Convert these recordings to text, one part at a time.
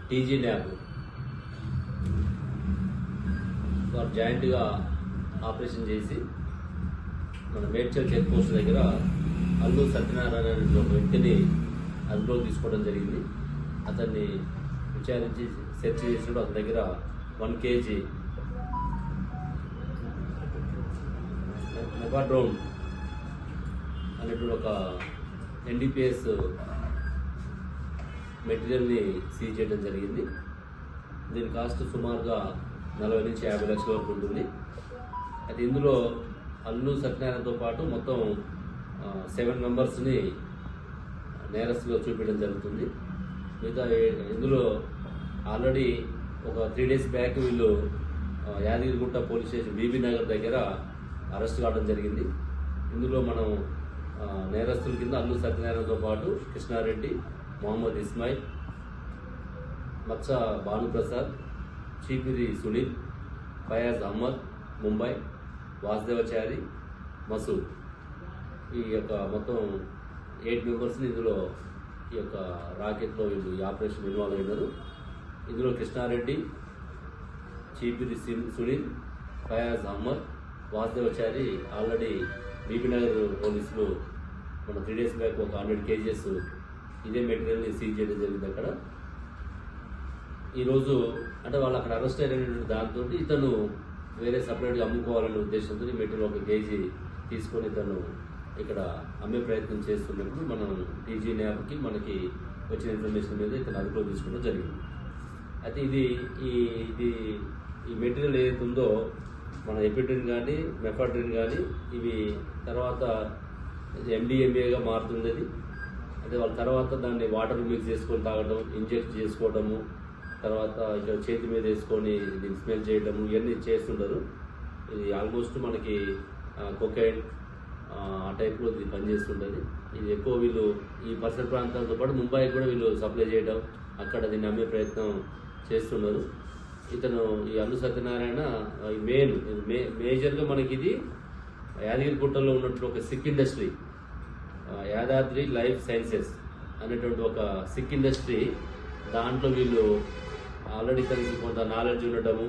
TG NAB వారు జాయింట్గా operation చేసి మన మేడ్చల్ చెక్ పోస్ట్ దగ్గర అల్లు సత్యనారాయణ అనే ఒక వ్యక్తిని అదుపులోకి తీసుకోవడం జరిగింది. అతన్ని విచారించి సెర్చ్ చేసినప్పుడు అతని దగ్గర 1 kg మెగాడ్రోన్ అనేటువంటి ఒక NDPS మెటీరియల్ని సీజ్ చేయడం జరిగింది. దీని కాస్ట్ సుమారుగా 40 నుంచి 50 లక్షల వరకు ఉంటుంది. అయితే ఇందులో అల్లు సత్యనారాయణతో పాటు మొత్తం 7 మెంబర్స్ని నేరస్తులుగా చూపించడం జరుగుతుంది. మిగతా ఇందులో ఆల్రెడీ ఒక 3 days బ్యాక్ వీళ్ళు యాదగిరిగుట్ట పోలీస్ స్టేషన్ బీబీ నగర్ దగ్గర అరెస్ట్ కావడం జరిగింది. ఇందులో మనం నేరస్తుల కింద అల్లు సత్యనారాయణతో పాటు కృష్ణారెడ్డి, మొహమ్మద్ ఇస్మాయిల్, మచ్చ భానుప్రసాద్, చీపిరి సునీల్, ఫయాజ్ అహ్మద్ ముంబై, వాసుదేవచారి, మసూద్ ఈ యొక్క మొత్తం 8 మెంబర్స్ని ఇందులో ఈ యొక్క రాకెట్లో వీళ్ళు ఈ ఆపరేషన్ ఇన్వాల్వ్ అయినారు. ఇందులో కృష్ణారెడ్డి, చీపిరి సునీల్, ఫయాజ్ అహ్మద్, వాసుదేవచారి ఆల్రెడీ బీబీనగర్ పోలీసులు మన 3 days బ్యాక్ ఒక 100 kgs ఇదే మెటీరియల్ని సీజ్ చేయడం జరిగింది. అక్కడ ఈరోజు అంటే వాళ్ళు అక్కడ అరెస్ట్ అయినటువంటి దాంతో ఇతను వేరే సపరేట్గా అమ్ముకోవాలనే ఉద్దేశంతో ఈ మెటీరియల్ 1 kg తీసుకొని ఇతను ఇక్కడ అమ్మే ప్రయత్నం చేస్తున్నప్పుడు మనం టీజీ న్యాబ్కి మనకి వచ్చిన ఇన్ఫర్మేషన్ మీద ఇతను అదుపులో తీసుకోవడం జరిగింది. అయితే ఈ మెటీరియల్ ఏదైతే ఉందో మన ఎపిడ్రిన్ కానీ మెఫాడ్రిన్ కానీ ఇవి తర్వాత MDMAగా మారుతుంది. అది అంటే వాళ్ళ తర్వాత దాన్ని వాటర్ మిక్స్ చేసుకొని తాగడం, ఇంజెక్ట్ చేసుకోవడము, తర్వాత ఇక్కడ చేతి మీద వేసుకొని దీన్ని స్మెల్ చేయడము ఇవన్నీ చేస్తుంటారు. ఇది ఆల్మోస్ట్ మనకి కొకైన్ ఆ టైప్లో ఇది పనిచేస్తుంటుంది. ఇది ఎక్కువ వీళ్ళు ఈ పరిసర ప్రాంతాలతో పాటు ముంబైకి కూడా వీళ్ళు సప్లై చేయడం, అక్కడ దీన్ని అమ్మే ప్రయత్నం చేస్తున్నారు. ఇతను ఈ అల్లు సత్యనారాయణ మేజర్గా మనకి ఇది యాదగిరిగుట్టలో ఉన్నటువంటి ఒక sick industry, Yadadri life sciences అనేటువంటి ఒక సిక్ ఇండస్ట్రీ. దాంట్లో వీళ్ళు ఆల్రెడీ ఇతనికి కొంత నాలెడ్జ్ ఉండటము,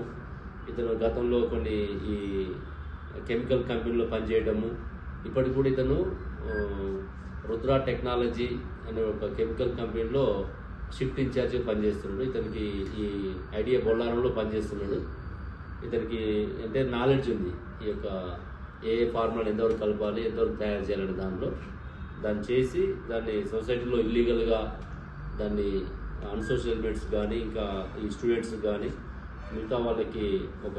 ఇతను గతంలో కొన్ని ఈ కెమికల్ కంపెనీలో పనిచేయడము, ఇప్పటికి కూడా ఇతను రుద్రా టెక్నాలజీ అనే ఒక కెమికల్ కంపెనీలో షిఫ్ట్ ఇన్ఛార్జ్గా పనిచేస్తున్నాడు. ఇతనికి ఈ ఐడియా బొల్లారంలో పనిచేస్తున్నాడు. ఇతనికి అంటే నాలెడ్జ్ ఉంది ఈ యొక్క ఏ ఫార్ములాని ఎంతవరకు కలపాలి, ఎంతవరకు తయారు చేయాలనే దాన్ని చేసి దాన్ని సొసైటీలో ఇల్లీగల్గా దాన్ని అన్సోషల్ ఎలిమెంట్స్ కానీ ఇంకా ఈ స్టూడెంట్స్ కానీ మిగతా వాళ్ళకి ఒక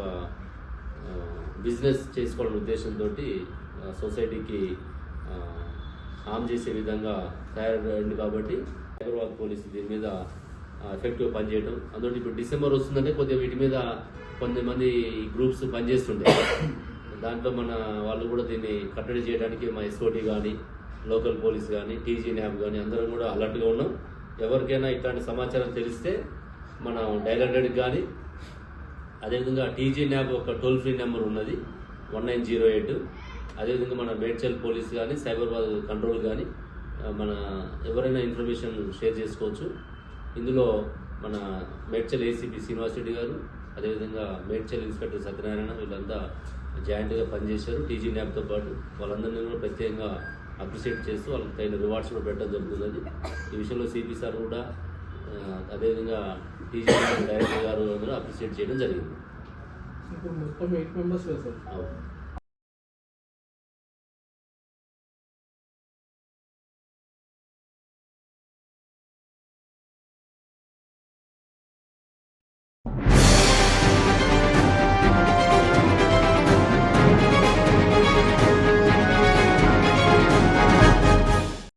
బిజినెస్ చేసుకోవాలనే ఉద్దేశంతో సొసైటీకి హామ్ చేసే విధంగా తయారైంది. కాబట్టి హైదరాబాద్ పోలీసు దీని మీద ఎఫెక్టివ్గా పనిచేయడం. అందులో ఇప్పుడు డిసెంబర్ వస్తుందంటే కొద్దిగా వీటి మీద కొంతమంది గ్రూప్స్ పనిచేస్తుంటాయి. దాంట్లో మన వాళ్ళు కూడా దీన్ని కట్టడి చేయడానికి మా SOT కానీ లోకల్ పోలీస్ కానీ టీజీ న్యాబ్ కానీ అందరం కూడా అలర్ట్గా ఉన్నాం. ఎవరికైనా ఇట్లాంటి సమాచారం తెలిస్తే మన డైల్ 100 కానీ అదేవిధంగా టీజీ న్యాబ్ ఒక టోల్ ఫ్రీ నెంబర్ ఉన్నది 1908. అదేవిధంగా మన మేడ్చల్ పోలీస్ కానీ సైబరాబాద్ కంట్రోల్ కానీ మన ఎవరైనా ఇన్ఫర్మేషన్ షేర్ చేసుకోవచ్చు. ఇందులో మన మేడ్చల్ ACP శ్రీనివాసరెడ్డి గారు, అదేవిధంగా మేడ్చల్ ఇన్స్పెక్టర్ సత్యనారాయణ వీళ్ళంతా జాయింట్గా పనిచేశారు టీజీ న్యాబ్తో పాటు. వాళ్ళందరినీ కూడా ప్రత్యేకంగా అప్రిషియేట్ చేస్తూ వాళ్ళకి తగిన రివార్డ్స్ కూడా పెట్టడం జరుగుతుంది. ఈ విషయంలో CP సార్ కూడా అదేవిధంగా టీజీ న్యాబ్ డైరెక్టర్ గారు అందరూ అప్రిషియేట్ చేయడం జరిగింది. మొత్తం 8 మెంబర్స్ సార్. అవును.